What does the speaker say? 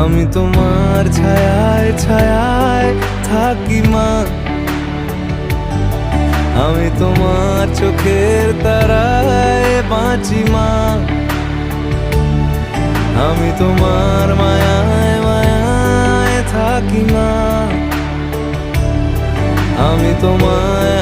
আমি তোমার ছায়ায় ছায়ায় থাকি মা, আমি তোমার চোখের তারায় বাঁচি মা, আমি তোমার মায়ায় মায়ায় থাকি মা, আমি তোমায়